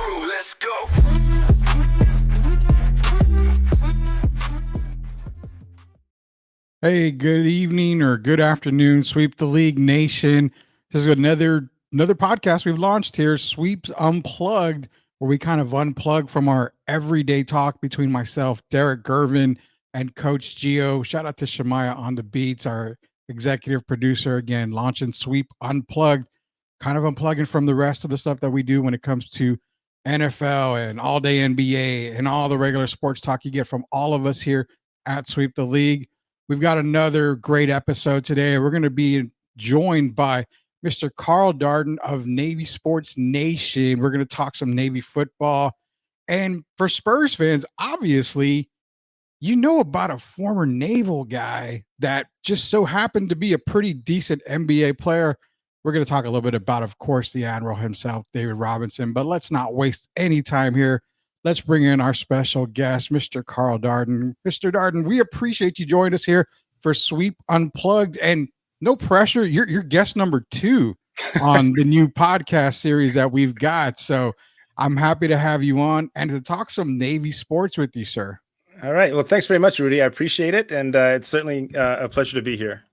crew, let's go. Hey, good evening or good afternoon, Sweep the League Nation. This is another podcast we've launched here, Sweeps Unplugged, where we kind of unplug from our everyday talk between myself, Derek Gervin, and Coach Gio. Shout out to Shemaya on the beats, our executive producer, again, launching Sweep Unplugged, kind of unplugging from the rest of the stuff that we do when it comes to NFL and all day NBA and all the regular sports talk you get from all of us here at Sweep the League. We've got another great episode today. We're going to be joined by Mr. Karl Darden of Navy Sports Nation. We're going to talk some Navy football. And for Spurs fans, obviously, you know about a former naval guy that just so happened to be a pretty decent NBA player. We're going to talk a little bit about, of course, the Admiral himself, David Robinson, but let's not waste any time here. Let's bring in our special guest, Mr. Karl Darden. Mr. Darden, we appreciate you joining us here for Sweep Unplugged. And no pressure, you're guest number 2 on the new podcast series that we've got. So I'm happy to have you on and to talk some Navy sports with you, sir. All right. Well, thanks very much, Rudy. I appreciate it. And it's certainly a pleasure to be here.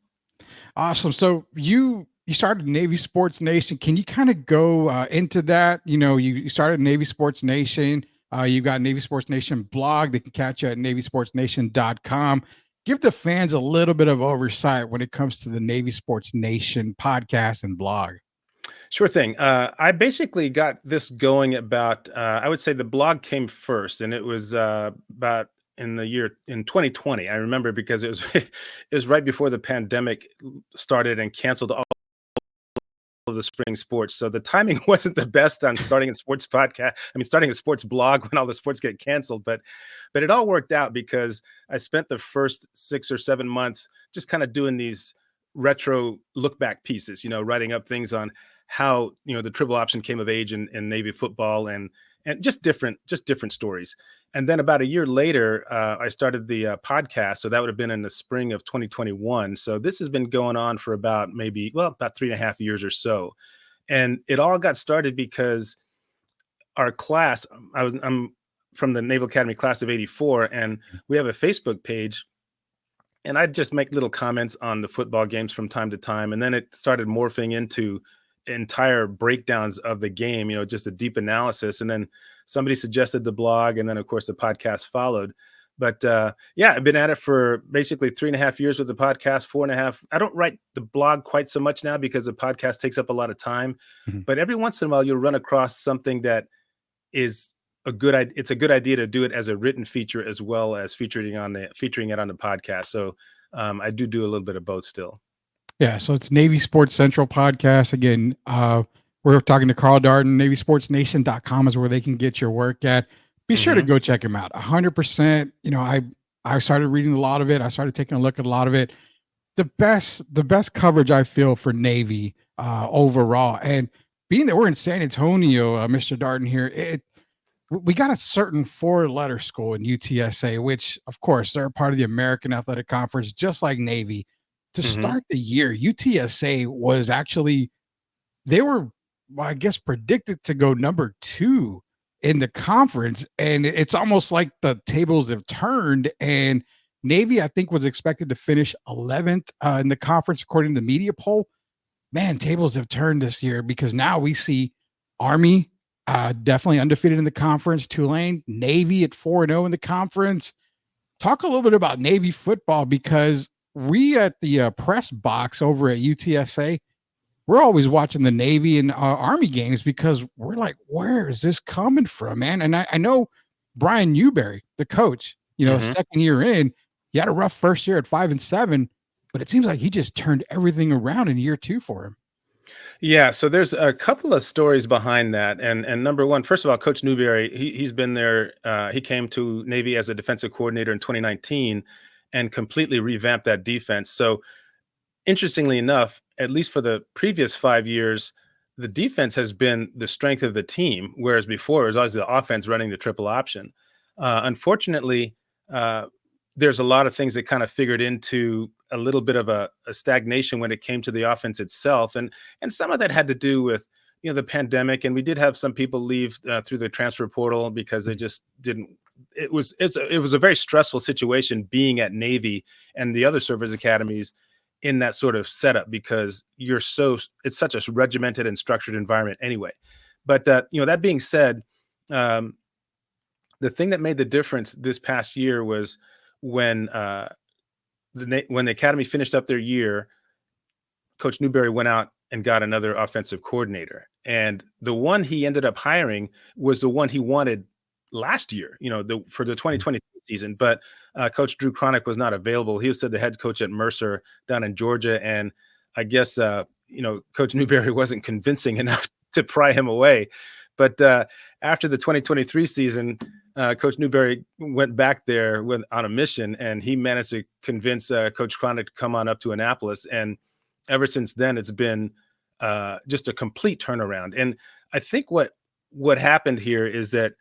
Awesome. So you started Navy Sports Nation. Can you kind of go into that? You know, you started Navy Sports Nation. You've got Navy Sports Nation blog. They can catch you at NavySportsNation.com. Give the fans a little bit of oversight when it comes to the Navy Sports Nation podcast and blog. Sure thing. I basically got this going about, I would say the blog came first, and it was about in 2020. I remember because it was right before the pandemic started and canceled all of the spring sports. So the timing wasn't the best on starting a sports podcast. I mean, starting a sports blog when all the sports get canceled, but it all worked out because I spent the first 6 or 7 months just kind of doing these retro look back pieces, writing up things on how, the triple option came of age in Navy football and just different stories. And then about a year later, I started the podcast. So that would have been in the spring of 2021. So this has been going on for about 3.5 years or so. And it all got started because our class, I'm from the Naval Academy class of 84, and we have a Facebook page. And I'd just make little comments on the football games from time to time. And then it started morphing into entire breakdowns of the game, just a deep analysis. And then somebody suggested the blog, and then of course the podcast followed. But I've been at it for basically 3.5 years with the podcast, 4.5. I don't write the blog quite so much now because the podcast takes up a lot of time. Mm-hmm. But every once in a while you'll run across something that is it's a good idea to do it as a written feature as well as featuring it on the podcast. So I do a little bit of both still. Yeah, so it's Navy Sports Central podcast. Again, we're talking to Karl Darden. NavySportsNation.com is where they can get your work at. Be sure to go check him out. 100%. I started reading a lot of it. I started taking a look at a lot of it. The best coverage I feel for Navy overall. And being that we're in San Antonio, Mr. Darden here, we got a certain 4-letter school in UTSA, which of course they're part of the American Athletic Conference, just like Navy. To start the year, UTSA was actually, they were, I guess, predicted to go number 2 in the conference. And it's almost like the tables have turned. And Navy, I think, was expected to finish 11th in the conference, according to the media poll. Man, tables have turned this year because now we see Army definitely undefeated in the conference, Tulane, Navy at 4-0 in the conference. Talk a little bit about Navy football, because we at the press box over at UTSA, we're always watching the Navy and Army games because we're like, where is this coming from, man? And I know Brian Newberry, the coach, second year in, he had a rough first year at 5-7, but it seems like he just turned everything around in year 2 for him. Yeah, so there's a couple of stories behind that. And number one, first of all, Coach Newberry, he's been there. He came to Navy as a defensive coordinator in 2019 and completely revamped that defense. So interestingly enough, at least for the previous 5 years, the defense has been the strength of the team, whereas before it was always the offense running the triple option. Unfortunately, there's a lot of things that kind of figured into a little bit of a stagnation when it came to the offense itself. And some of that had to do with, the pandemic, and we did have some people leave through the transfer portal because they just didn't. It was a very stressful situation being at Navy and the other service academies in that sort of setup, because it's such a regimented and structured environment anyway. But that being said, um, the thing that made the difference this past year was when when the academy finished up their year. Coach Newberry went out and got another offensive coordinator, and the one he ended up hiring was the one he wanted last year, for the 2020 season. But Coach Drew Cronick was not available. He was said the head coach at Mercer down in Georgia, and I guess Coach Newberry wasn't convincing enough to pry him away. But after the 2023 season, Coach Newberry went back there on a mission, and he managed to convince Coach Cronick to come on up to Annapolis. And ever since then, it's been just a complete turnaround. And I think what happened here is that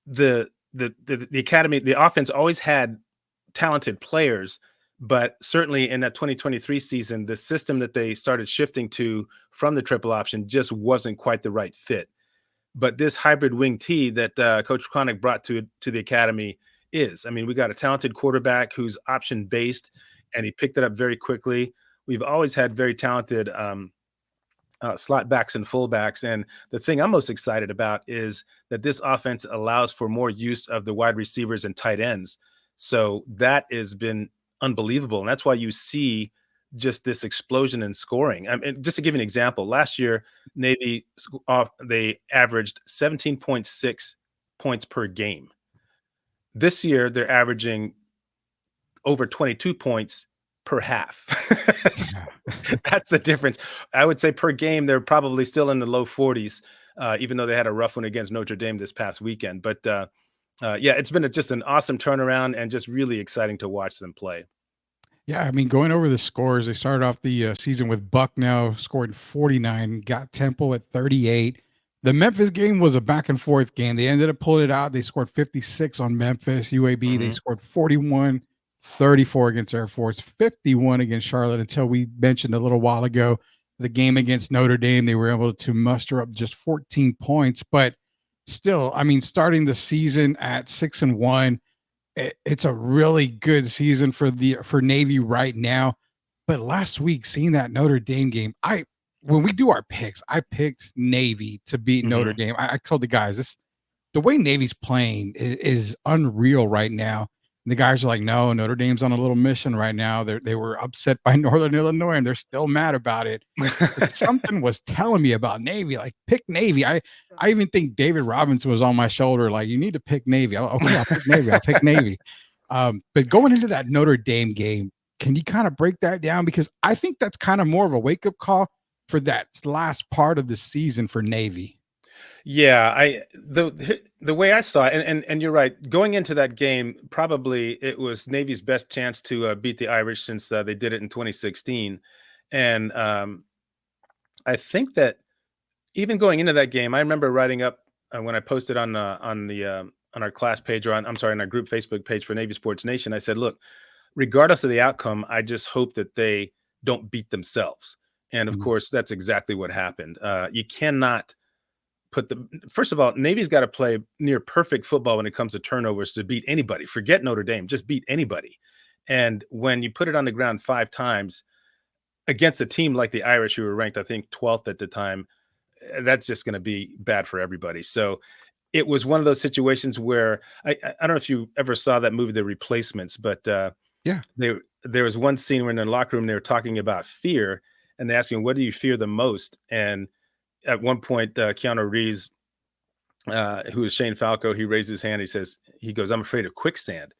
the academy, the offense always had talented players, but certainly in that 2023 season, the system that they started shifting to from the triple option just wasn't quite the right fit. But this hybrid wing T that Coach Cronick brought to the academy is. I mean, we got a talented quarterback who's option based, and he picked it up very quickly. We've always had very talented slot backs and fullbacks. And the thing I'm most excited about is that this offense allows for more use of the wide receivers and tight ends. So that has been unbelievable. And that's why you see just this explosion in scoring. I mean, just to give you an example, last year, Navy, they averaged 17.6 points per game. This year, they're averaging over 22 points per half. So that's the difference. I would say per game, they're probably still in the low 40s, even though they had a rough one against Notre Dame this past weekend. But yeah, it's been just an awesome turnaround and just really exciting to watch them play. Yeah, I mean, going over the scores, they started off the season with Bucknell scored 49, got Temple at 38. The Memphis game was a back and forth game. They ended up pulling it out. They scored 56 on Memphis. UAB, they scored 41, 34 against Air Force, 51 against Charlotte, until we mentioned a little while ago the game against Notre Dame. They were able to muster up just 14 points. But still, I mean, starting the season at 6-1, it's a really good season for Navy right now. But last week, seeing that Notre Dame game, when we do our picks, I picked Navy to beat Notre Dame. I told the guys, the way Navy's playing is unreal right now. And the guys are like, no, Notre Dame's on a little mission right now. They were upset by Northern Illinois, and they're still mad about it. But something was telling me about Navy, like pick Navy. I even think David Robinson was on my shoulder, like, you need to pick Navy. I'll pick Navy. I'll pick Navy. But going into that Notre Dame game, can you kind of break that down? Because I think that's kind of more of a wake-up call for that last part of the season for Navy. Yeah, the way I saw it, and you're right. Going into that game, probably it was Navy's best chance to beat the Irish since they did it in 2016. And I think that even going into that game, I remember writing up when I posted on our class page, or on our group Facebook page for Navy Sports Nation. I said, look, regardless of the outcome, I just hope that they don't beat themselves. And of course, that's exactly what happened. You cannot first of all, Navy's got to play near perfect football when it comes to turnovers to beat anybody. Forget Notre Dame, just beat anybody. And when you put it on the ground 5 times against a team like the Irish, who were ranked, I think, 12th at the time, that's just going to be bad for everybody. So it was one of those situations where I don't know if you ever saw that movie, The Replacements, but yeah, there was one scene where in the locker room, they were talking about fear, and they asked him, what do you fear the most? And at one point, Keanu Reeves, who is Shane Falco, he raised his hand. He goes, I'm afraid of quicksand.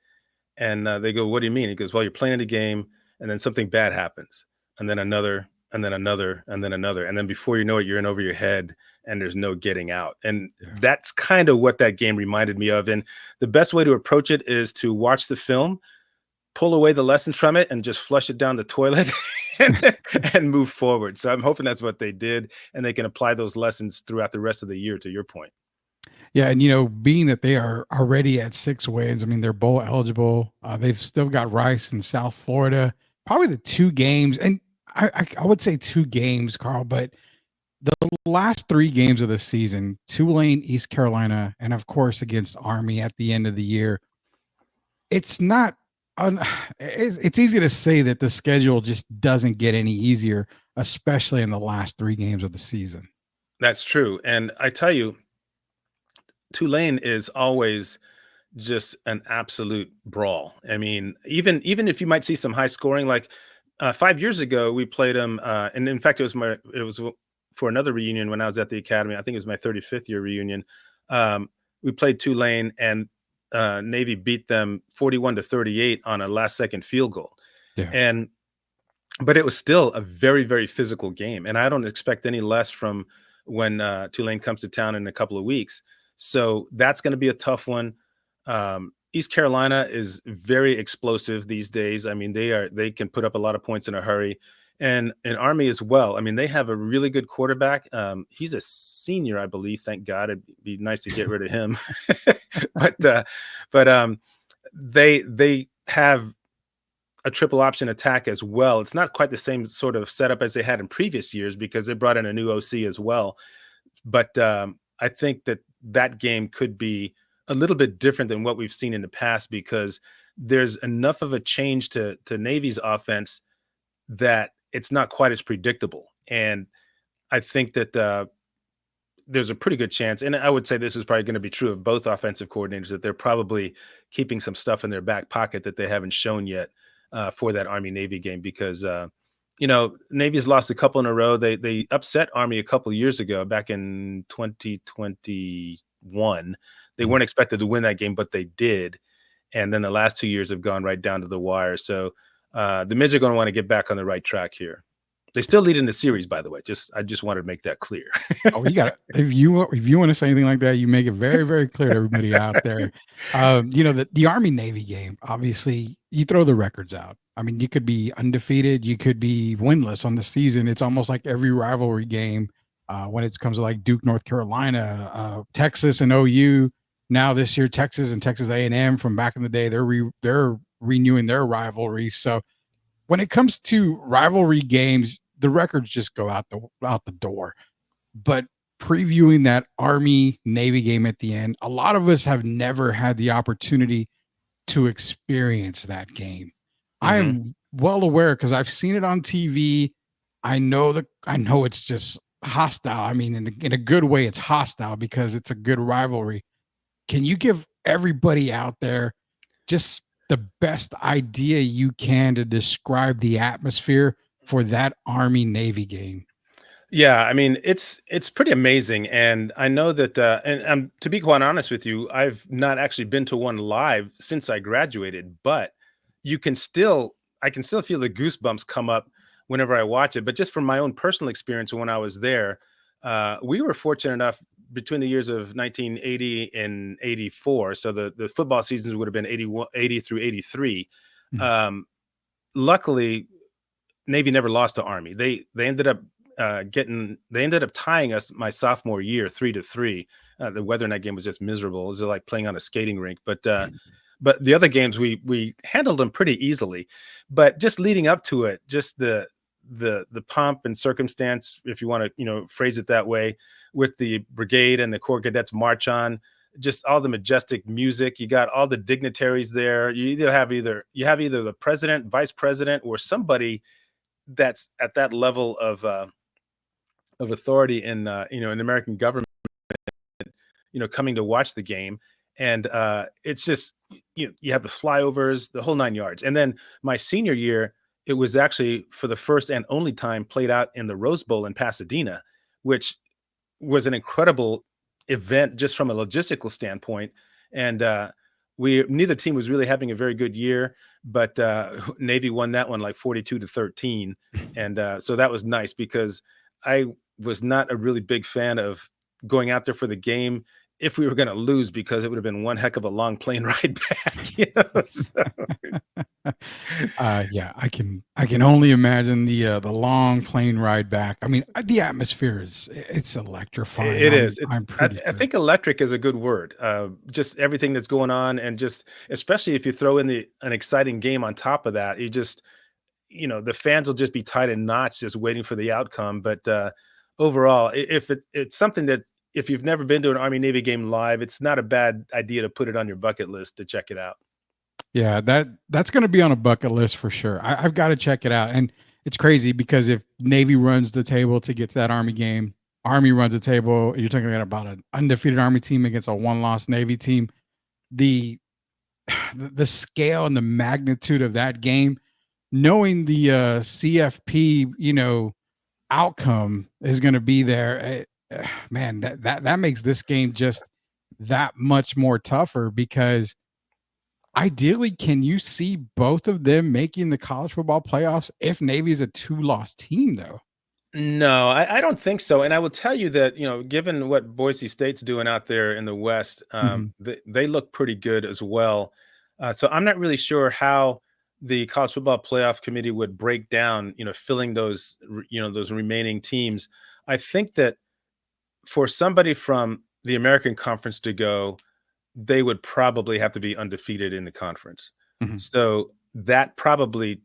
And they go, what do you mean? He goes, well, you're playing in a game, and then something bad happens, and then another, and then another, and then another. And then before you know it, you're in over your head, and there's no getting out. And that's kind of what that game reminded me of. And the best way to approach it is to watch the film, pull away the lessons from it, and just flush it down the toilet and move forward. So I'm hoping that's what they did, and they can apply those lessons throughout the rest of the year, to your point. Yeah, and being that they are already at 6 wins, I mean, they're bowl eligible. They've still got Rice in South Florida. Probably the 2 games, and I would say 2 games, Carl, but The last 3 games of the season, Tulane, East Carolina, and of course against Army at the end of the year, it's not un it's easy to say that the schedule just doesn't get any easier, especially in the last 3 games of the season. That's true. And I tell you, Tulane is always just an absolute brawl. I mean, even if you might see some high scoring, like 5 years ago, we played them, and in fact, for another reunion when I was at the academy. I think it was my 35th year reunion. We played Tulane, and Navy beat them 41-38 on a last second field goal, Yeah. and but it was still a very, very physical game, and I don't expect any less from when Tulane comes to town in a couple of weeks. So that's going to be a tough one. East Carolina is very explosive these days. I mean, they can put up a lot of points in a hurry, and Army as well. I mean, they have a really good quarterback. He's a senior, I believe. Thank God. It'd be nice to get rid of him, but they have a triple option attack as well. It's not quite the same sort of setup as they had in previous years because they brought in a new OC as well. But I think that game could be a little bit different than what we've seen in the past because there's enough of a change to Navy's offense that it's not quite as predictable. And I think that there's a pretty good chance, and I would say this is probably going to be true of both offensive coordinators, that they're probably keeping some stuff in their back pocket that they haven't shown yet for that Army Navy game because Navy's lost a couple in a row. They upset Army a couple of years ago, back in 2021. They Mhm. weren't expected to win that game, but they did. And then the last 2 years have gone right down to the wire. So the Mids are going to want to get back on the right track here. They still lead in the series, by the way. I just wanted to make that clear. Oh, you got if you want to say anything like that, you make it very, very clear to everybody out there. The Army Navy game, obviously, you throw the records out. I mean, you could be undefeated, you could be winless on the season. It's almost like every rivalry game when it comes to like Duke, North Carolina, Texas, and OU. Now this year, Texas and Texas A&M from back in the day, they're renewing their rivalry. So when it comes to rivalry games, the records just go out the door. But previewing that Army Navy game at the end, a lot of us have never had the opportunity to experience that game. I Hmm. am well aware because I've seen it on TV. I know it's just hostile. I mean, in a good way, it's hostile because it's a good rivalry. Can you give everybody out there just the best idea you can to describe the atmosphere for that Army Navy game? Yeah, I mean, it's pretty amazing, and I know that, and to be quite honest with you, I've not actually been to one live since I graduated, but you can still, I can still feel the goosebumps come up whenever I watch it. But just from my own personal experience when I was there, we were fortunate enough between the years of 1980 and 84. So the football seasons would have been 81, 80 through 83. Mm. Um, Luckily, Navy never lost to Army. They ended up they ended up tying us my sophomore year 3-3. The weather in that game was just miserable. It was like playing on a skating rink. But the other games we handled them pretty easily. But just leading up to it, just the pomp and circumstance, if you want to phrase it that way, with the brigade and the Corps Cadets march on, just all the majestic music. You got all the dignitaries there. You have either the president, vice president, or somebody that's at that level of authority in in American government, coming to watch the game. And it's just you have the flyovers, the whole nine yards. And then my senior year, it was actually for the first and only time played out in the Rose Bowl in Pasadena, which was an incredible event just from a logistical standpoint. And we neither team was really having a very good year, but Navy won that one like 42-13, and so that was nice because I was not a really big fan of going out there for the game if we were going to lose because it would have been one heck of a long plane ride back. So Yeah, I can only imagine the long plane ride back. I mean, the atmosphere it's electrifying. it is. I'm I, pretty I sure. think electric is a good word. Just everything that's going on, and just especially if you throw in an exciting game on top of that, the fans will just be tied in knots, just waiting for the outcome. But overall, if it's something that if you've never been to an Army Navy game live, it's not a bad idea to put it on your bucket list to check it out. Yeah, that's gonna be on a bucket list for sure. I've got to check it out. And it's crazy because if Navy runs the table to get to that Army game, Army runs the table, you're talking about an undefeated Army team against a one-loss Navy team. The the scale and the magnitude of that game, knowing the CFP, outcome is going to be there. Man, that makes this game just that much more tougher because ideally, can you see both of them making the college football playoffs if Navy's a two-loss team, though? No, I don't think so. And I will tell you that, given what Boise State's doing out there in the West, Mhm. they look pretty good as well. So I'm not really sure how the college football playoff committee would break down, filling those remaining teams. I think that for somebody from the American Conference to go, they would probably have to be undefeated in the conference. Mhm. So that probably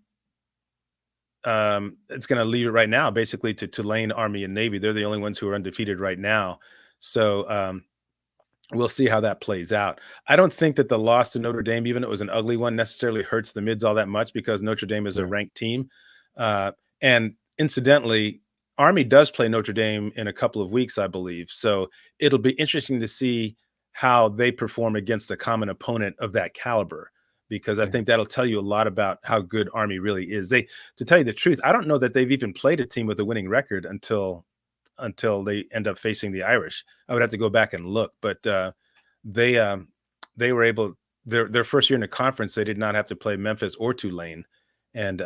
it's going to leave it right now basically to Tulane, Army, and Navy. They're the only ones who are undefeated right now. So we'll see how that plays out. I don't think that the loss to Notre Dame, even though it was an ugly one, necessarily hurts the Mids all that much because Notre Dame is a Right. ranked team. And incidentally, Army does play Notre Dame in a couple of weeks, I believe. So it'll be interesting to see how they perform against a common opponent of that caliber, because I Yeah. think that'll tell you a lot about how good Army really is. To tell you the truth, I don't know that they've even played a team with a winning record until they end up facing the Irish. I would have to go back and look, but they they were able their first year in the conference. They did not have to play Memphis or Tulane, and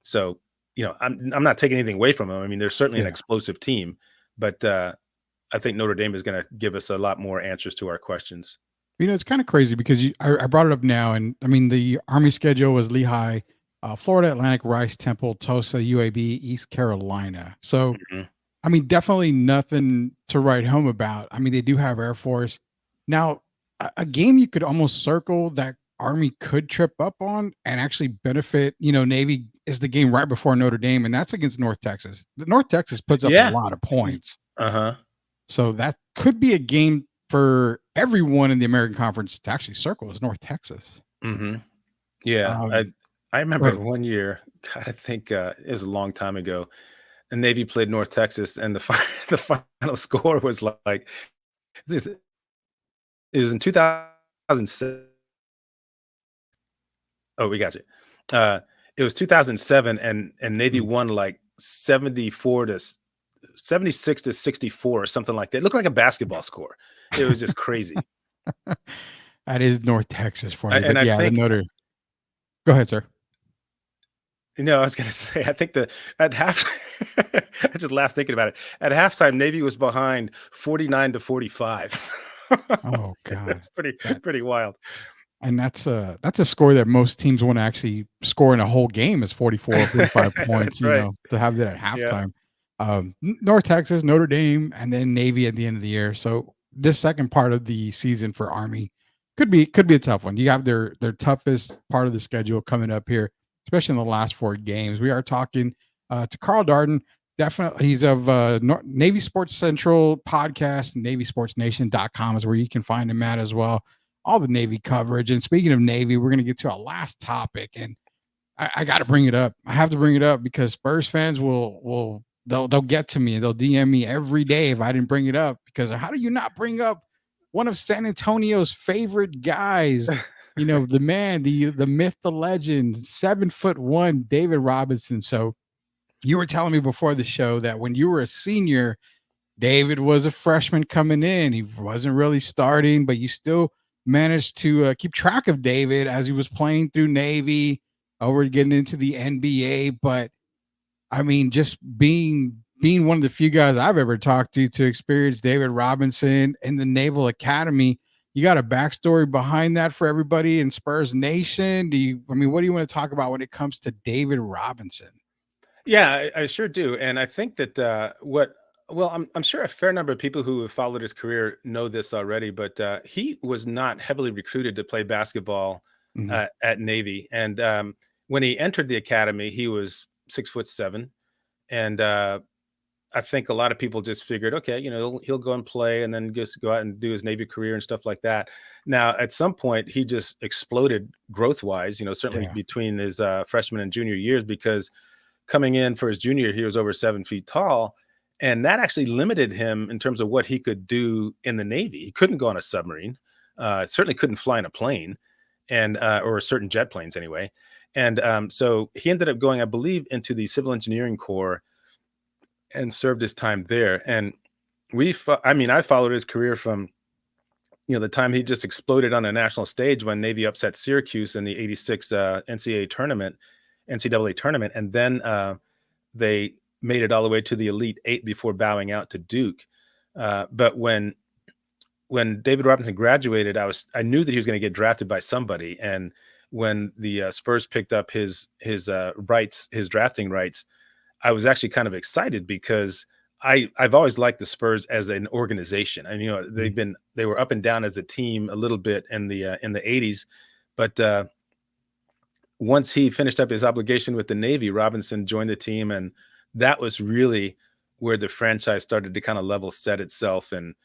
so I'm not taking anything away from them. I mean, they're certainly an Yeah. explosive team, but I think Notre Dame is going to give us a lot more answers to our questions. It's kind of crazy because I brought it up now, and I mean the Army schedule was Lehigh, Florida Atlantic, Rice, Temple, Tulsa, UAB, East Carolina. So Mhm. I mean, definitely nothing to write home about. I mean, they do have Air Force. Now, a game you could almost circle that Army could trip up on and actually benefit, Navy is the game right before Notre Dame, and that's against North Texas. The North Texas puts up a Yeah. lot of points. Uh huh. So that could be a game for everyone in the American Conference to actually circle is North Texas. Hmm. Yeah. Um, I go remember ahead. one year. God, I think it was a long time ago. The Navy played North Texas, and the final score was like this. It was in 2007. Oh, we got you. Uh, it was 2007, and Navy Mm. won like 76 to 64 or something like that. It looked like a basketball score. It was just crazy. That is North Texas for you. And But I yeah, the think Notre. Go ahead, sir. I was gonna say, I think the at half I just laughed thinking about it. At halftime, Navy was behind 49-45. Oh God. That's pretty That pretty wild. And that's a score that most teams wanna actually score in a whole game is 44 or 45 points, That's right. to have that at Yeah. halftime. North Texas, Notre Dame, and then Navy at the end of the year. So this second part of the season for Army could be a tough one. You have their toughest part of the schedule coming up here, especially in the last 4 games. We are talking to Karl Darden. Definitely, he's of Navy Sports Central podcast, NavySportsNation.com is where you can find him at as well, all the Navy coverage. And speaking of Navy, we're going to get to our last topic, and I got to bring it up. I have to bring it up because Spurs fans they'll get to me. They'll DM me every day if I didn't bring it up because how do you not bring up one of San Antonio's favorite guys? The man, the myth, the legend, 7'1" David Robinson. So you were telling me before the show that when you were a senior, David was a freshman coming in. He wasn't really starting, but you still managed to keep track of David as he was playing through Navy over getting into the NBA. But I mean, just being one of the few guys I've ever talked to experience David Robinson in the Naval Academy. You got a backstory behind that for everybody in Spurs Nation? I mean, what do you want to talk about when it comes to David Robinson? Yeah, I sure do. And I think that well, I'm sure a fair number of people who have followed his career know this already, but he was not heavily recruited to play basketball Mhm. at Navy. And when he entered the academy, he was 6'7", and I think a lot of people just figured, okay, he'll go and play and then just go out and do his Navy career and stuff like that. Now, at some point, he just exploded growth wise, certainly Yeah. between his freshman and junior years, because coming in for his junior year, he was over 7 feet tall. And that actually limited him in terms of what he could do in the Navy. He couldn't go on a submarine, certainly couldn't fly in a plane, and or certain jet planes anyway. And so he ended up going, I believe, into the Civil Engineering Corps and served his time there. And I followed his career from the time he just exploded on a national stage when Navy upset Syracuse in the '86 NCAA tournament, and then they made it all the way to the Elite Eight before bowing out to Duke. But when David Robinson graduated, I knew that he was going to get drafted by somebody, and when the Spurs picked up his drafting rights, I was actually kind of excited because I've always liked the Spurs as an organization. And they were up and down as a team a little bit in the '80s, but once he finished up his obligation with the Navy, Robinson joined the team, and that was really where the franchise started to kind of level set itself and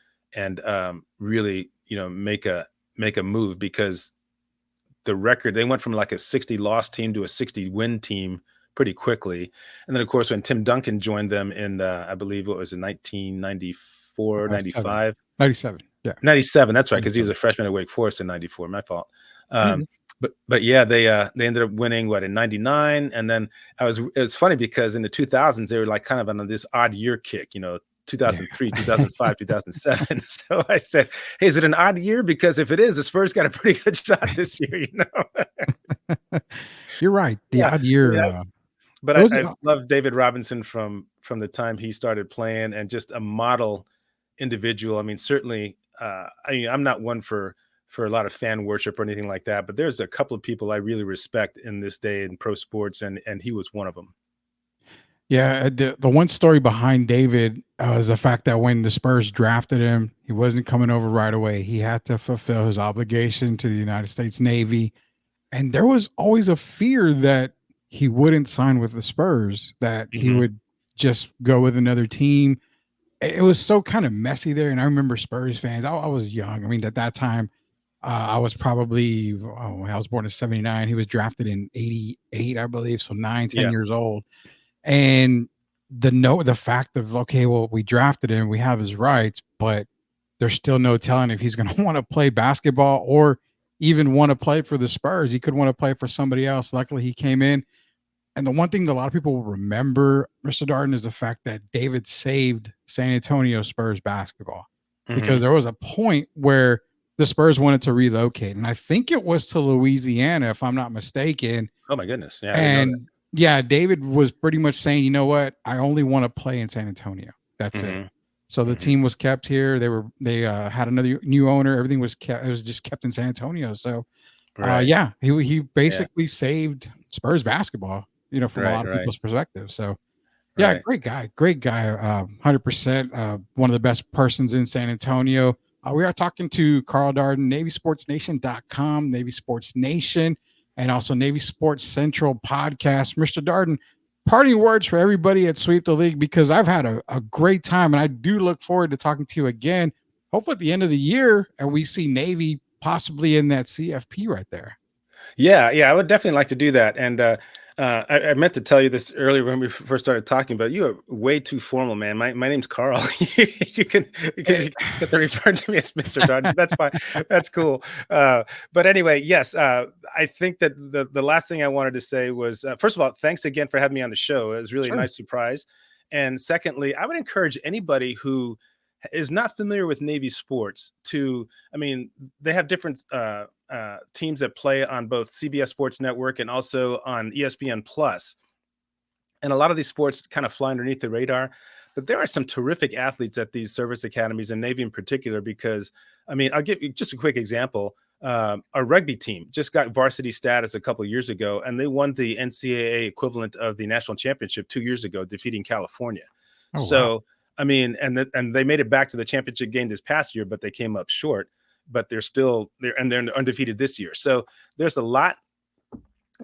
really make a move, because the record, they went from like a 60 loss team to a 60 win team pretty quickly. And then of course when Tim Duncan joined them in I believe what was it, 1994, 95, 97. Yeah. 97, that's right, because he was 97. a freshman at Wake Forest in 94, my fault. Yeah. But yeah, they ended up winning in 99. And then it was funny because in the 2000s they were like kind of on this odd year kick, 2003, 2005, 2007. So I said, hey, is it an odd year? Because if it is, the Spurs got a pretty good shot this year, You're right. The Yeah. odd year. But It was, I love David Robinson from the time he started playing, and just a model individual. I mean, certainly, I'm not one for a lot of fan worship or anything like that, but there's a couple of people I really respect in this day in pro sports, and he was one of them. yeah. The one story behind David was the fact that when the Spurs drafted him, he wasn't coming over right away. He had to fulfill his obligation to the United States Navy. And there was always a fear that he wouldn't sign with the Spurs, that he Mhm. would just go with another team. It was so kind of messy there. And I remember Spurs fans, I was young. I mean, at that time, I was probably, I was born in 79. He was drafted in 88, I believe. So 9, 10 Yeah. years old. And the fact of, okay, well, we drafted him, we have his rights, but there's still no telling if he's going to want to play basketball or even want to play for the Spurs. He could want to play for somebody else. Luckily, he came in. And the one thing that a lot of people will remember, Mr. Darden, is the fact that David saved San Antonio Spurs basketball, because Mhm. there was a point where the Spurs wanted to relocate. And I think it was to Louisiana, if I'm not mistaken. Oh my goodness. Yeah, I didn't know that. And yeah, David was pretty much saying, you know what? I only want to play in San Antonio. That's it. Mhm. So the Mhm. team was kept here. They had another new owner. Everything was kept. It was just kept in San Antonio. So Right. yeah, he Yeah. basically saved Spurs basketball, from a Right. lot of Right. people's perspective. So yeah, Right. great guy, 100%. One of the best persons in San Antonio. We are talking to Karl Darden, NavySportsNation.com, Navy Sports Nation, and also Navy Sports Central podcast. Mr. Darden, parting words for everybody at Sweep the League, because I've had a great time, and I do look forward to talking to you again, hopefully at the end of the year, and we see Navy possibly in that CFP right there. Yeah, yeah, I would definitely like to do that. And I meant to tell you this earlier when we first started talking, but you are way too formal, man. My name's Carl. You can, because you get to refer to me as Mr. Darden. That's fine. That's cool. But anyway, yes, I think that the last thing I wanted to say was, first of all, thanks again for having me on the show. It was really a Sure. nice surprise. And secondly, I would encourage anybody who is not familiar with Navy sports to, I mean, they have different teams that play on both CBS Sports Network and also on ESPN Plus. And a lot of these sports kind of fly underneath the radar, but there are some terrific athletes at these service academies, and Navy in particular, because I mean, I'll give you just a quick example. Our rugby team just got varsity status a couple of years ago, and they won the NCAA equivalent of the national championship 2 years ago, defeating California. Oh, wow. So, I mean, and they made it back to the championship game this past year, but they came up short. But they're undefeated this year. So there's a lot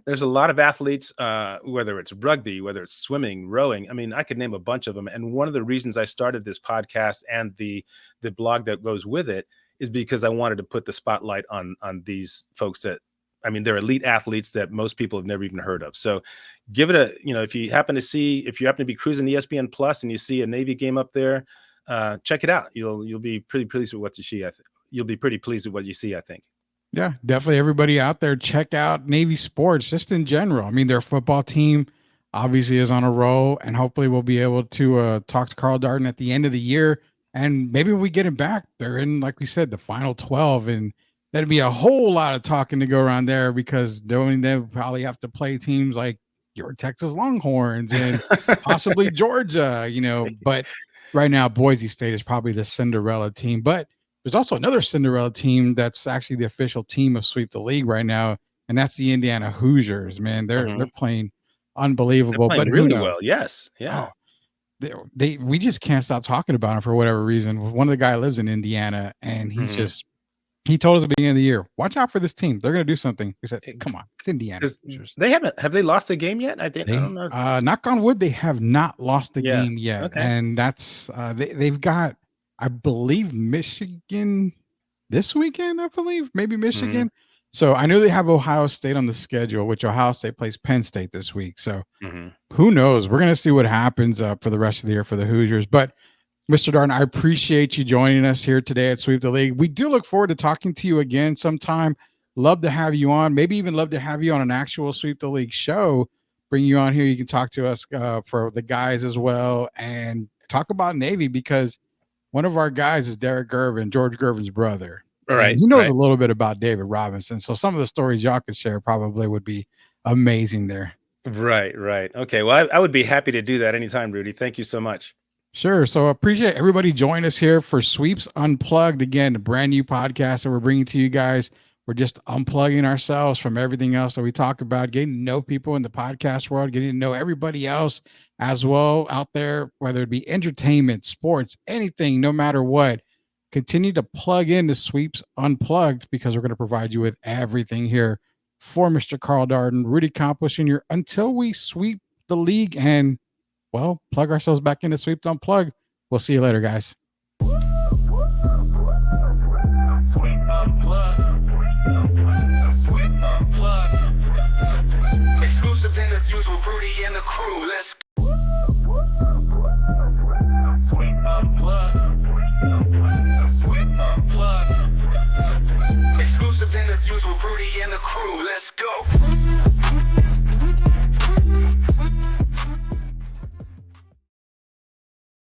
There's a lot of athletes, whether it's rugby, whether it's swimming, rowing. I mean, I could name a bunch of them. And one of the reasons I started this podcast and the blog that goes with it is because I wanted to put the spotlight on these folks that, I mean, they're elite athletes that most people have never even heard of. So give it a, if you happen to be cruising ESPN Plus and you see a Navy game up there, check it out. You'll be pretty pleased with what you see. You'll be pretty pleased with what you see, I think. Yeah, definitely. Everybody out there, check out Navy sports just in general. I mean, their football team obviously is on a roll, and hopefully we'll be able to talk to Karl Darden at the end of the year. And maybe when we get him back, they're in, like we said, the final 12. And that'd be a whole lot of talking to go around there because knowing they'll probably have to play teams like your Texas Longhorns and possibly Georgia, But right now, Boise State is probably the Cinderella team. But there's also another Cinderella team that's actually the official team of Sweep the League right now, and that's the Indiana Hoosiers. Man, they're playing unbelievable. They're playing but who really knows? well. Yes, yeah. Oh, we just can't stop talking about them for whatever reason. One of the guy lives in Indiana, and he told us at the beginning of the year, watch out for this team. They're going to do something. We said, come on, it's Indiana. Have they lost a game yet? I don't know. Knock on wood, they have not lost the game yet. Okay. And that's they've got, I believe, Michigan this weekend, maybe Michigan. So I know they have Ohio State on the schedule, which Ohio State plays Penn State this week. So who knows? We're going to see what happens for the rest of the year for the Hoosiers. But Mr. Darden, I appreciate you joining us here today at Sweep the League. We do look forward to talking to you again sometime. Love to have you on. Maybe even love to have you on an actual Sweep the League show. Bring you on here. You can talk to us for the guys as well and talk about Navy because one of our guys is Derek Gervin, George Gervin's brother. All right. He knows a little bit about David Robinson. So some of the stories y'all could share probably would be amazing there. Right. Okay. Well, I would be happy to do that anytime, Rudy. Thank you so much. Sure. So I appreciate everybody joining us here for Sweeps Unplugged. Again, a brand new podcast that we're bringing to you guys. We're just unplugging ourselves from everything else that we talk about, getting to know people in the podcast world, getting to know everybody else as well out there, whether it be entertainment, sports, anything, no matter what. Continue to plug into Sweeps Unplugged because we're going to provide you with everything here for Mr. Karl Darden, Rudy Campos Jr. until we sweep the league and, well, plug ourselves back into Sweeps Unplugged. We'll see you later, guys. Exclusive interviews with Rudy and the crew. Let's Exclusive interviews with Rudy and the crew. Let's go.